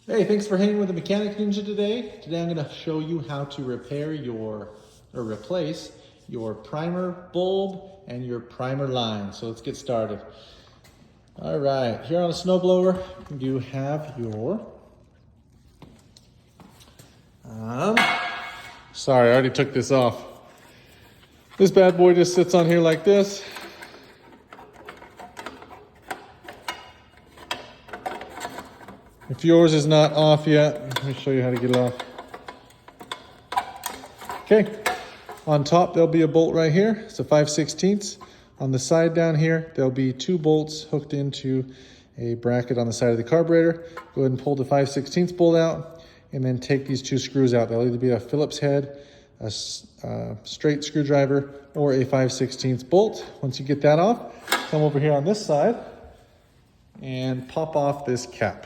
Hey, thanks for hanging with the Mechanic Ninja today. Today I'm going to show you how to repair or replace your primer bulb and your primer line. So let's get started. All right, here on the Snowblower, you have your, sorry, I already took this off. This bad boy just sits on here like this. If yours is not off yet, let me show you how to get it off. Okay, on top there'll be a bolt right here. It's a 5/16. On the side down here, there'll be two bolts hooked into a bracket on the side of the carburetor. Go ahead and pull the 5/16 bolt out and then take these two screws out. There'll either be a Phillips head, a straight screwdriver, or a 5/16 bolt. Once you get that off, come over here on this side and pop off this cap.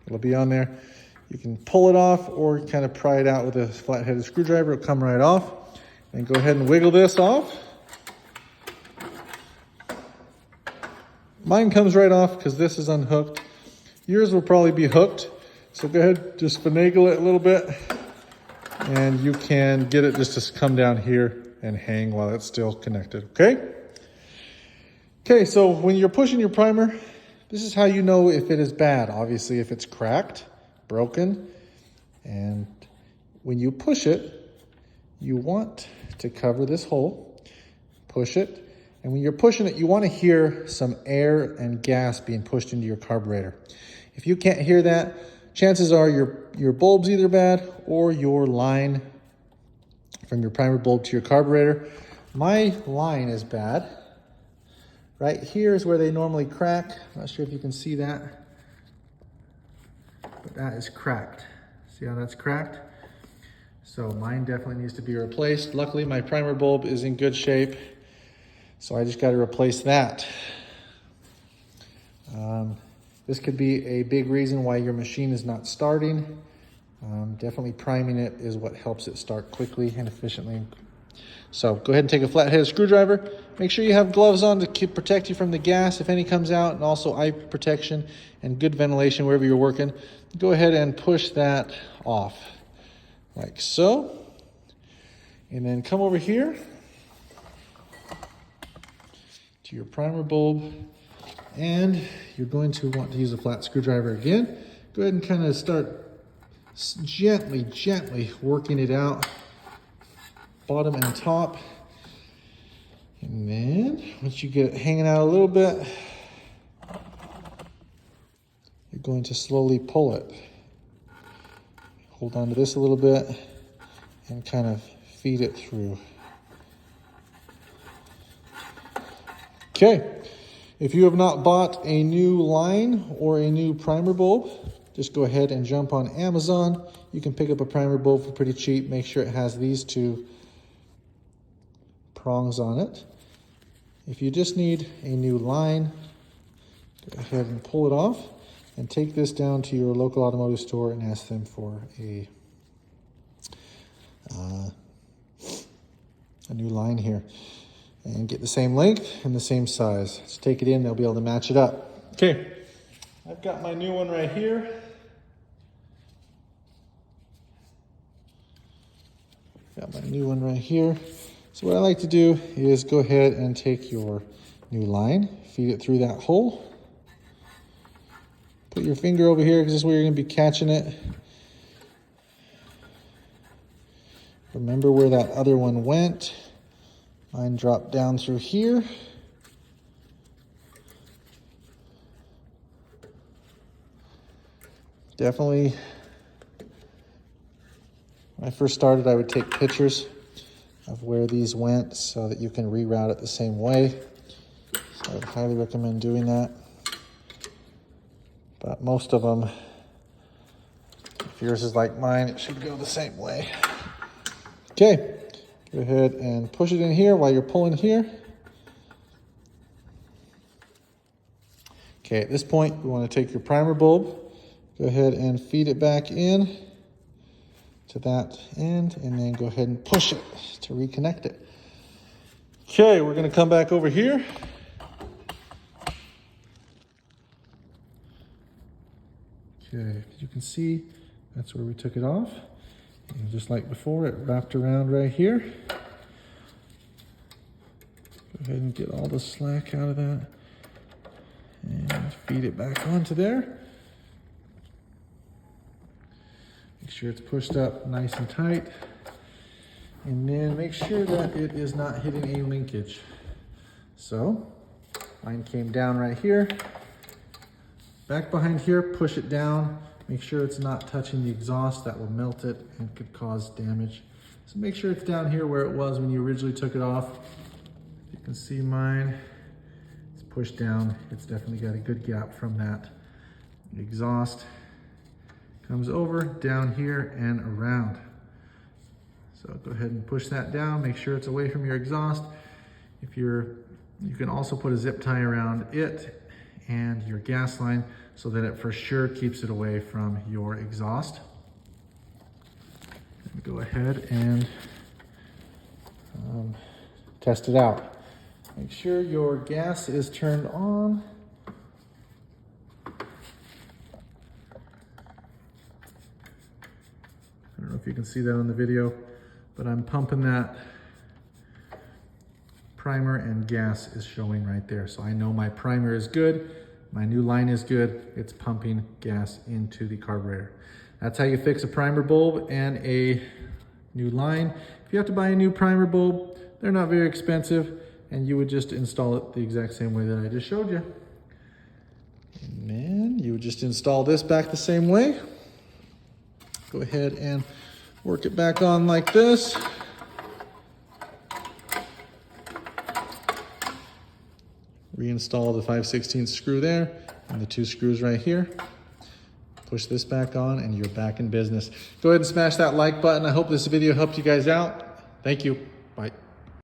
It'll be on there. You can pull it off or kind of pry it out with a flat-headed screwdriver. It'll come right off. And go ahead and wiggle this off. Mine comes right off because this is unhooked. Yours will probably be hooked. So go ahead, just finagle it a little bit. And you can get it just to come down here and hang while it's still connected, okay? Okay, so when you're pushing your primer, this is how you know if it is bad. Obviously, if it's cracked, broken, and when you push it, you want to cover this hole, push it, and when you're pushing it, you want to hear some air and gas being pushed into your carburetor. If you can't hear that, chances are your bulb's either bad or your line from your primer bulb to your carburetor. My line is bad. Right here is where they normally crack. Not sure if you can see that, but that is cracked. See how that's cracked? So mine definitely needs to be replaced. Luckily, my primer bulb is in good shape, so I just got to replace that. This could be a big reason why your machine is not starting. Definitely priming it is what helps it start quickly and efficiently. So go ahead and take a flat-headed screwdriver. Make sure you have gloves on to protect you from the gas if any comes out, and also eye protection and good ventilation wherever you're working. Go ahead and push that off like so. And then come over here to your primer bulb, and you're going to want to use a flat screwdriver again. Go ahead and kind of start gently working it out, bottom and top. And then once you get it hanging out a little bit, you're going to slowly pull it. Hold on to this a little bit and kind of feed it through. Okay, if you have not bought a new line or a new primer bulb, just go ahead and jump on Amazon. You can pick up a primer bulb for pretty cheap. Make sure it has these two prongs on it. If you just need a new line, go ahead and pull it off and take this down to your local automotive store and ask them for a new line here, and get the same length and the same size. Just take it in, they'll be able to match it up. Okay, I've got my new one right here. Got my new one right here. So what I like to do is go ahead and take your new line, feed it through that hole. Put your finger over here because this is where you're going to be catching it. Remember where that other one went. Mine dropped down through here. Definitely, when I first started, I would take pictures of where these went so that you can reroute it the same way. So I would highly recommend doing that. But most of them, if yours is like mine, it should go the same way. Okay, go ahead and push it in here while you're pulling here. Okay, at this point, we want to take your primer bulb, go ahead and feed it back in to that end, and then go ahead and push it to reconnect it. Okay, we're going to come back over here. Okay, you can see that's where we took it off. And just like before, it wrapped around right here. Go ahead and get all the slack out of that and feed it back onto there. Make sure it's pushed up nice and tight. And then make sure that it is not hitting a linkage. So, mine came down right here. Back behind here, push it down. Make sure it's not touching the exhaust. That will melt it and could cause damage. So make sure it's down here where it was when you originally took it off. You can see mine, it's pushed down. It's definitely got a good gap from that. The exhaust comes over, down here, and around. So go ahead and push that down. Make sure it's away from your exhaust. You can also put a zip tie around it and your gas line so that it for sure keeps it away from your exhaust. And go ahead and test it out. Make sure your gas is turned on. I don't know if you can see that on the video, but I'm pumping that primer and gas is showing right there. So I know my primer is good, my new line is good, it's pumping gas into the carburetor. That's how you fix a primer bulb and a new line. If you have to buy a new primer bulb, they're not very expensive, and you would just install it the exact same way that I just showed you. And then you would just install this back the same way. Go ahead and work it back on like this. Reinstall the 5/16 screw there and the 2 screws right here. Push this back on and you're back in business. Go ahead and smash that like button. I hope this video helped you guys out. Thank you. Bye.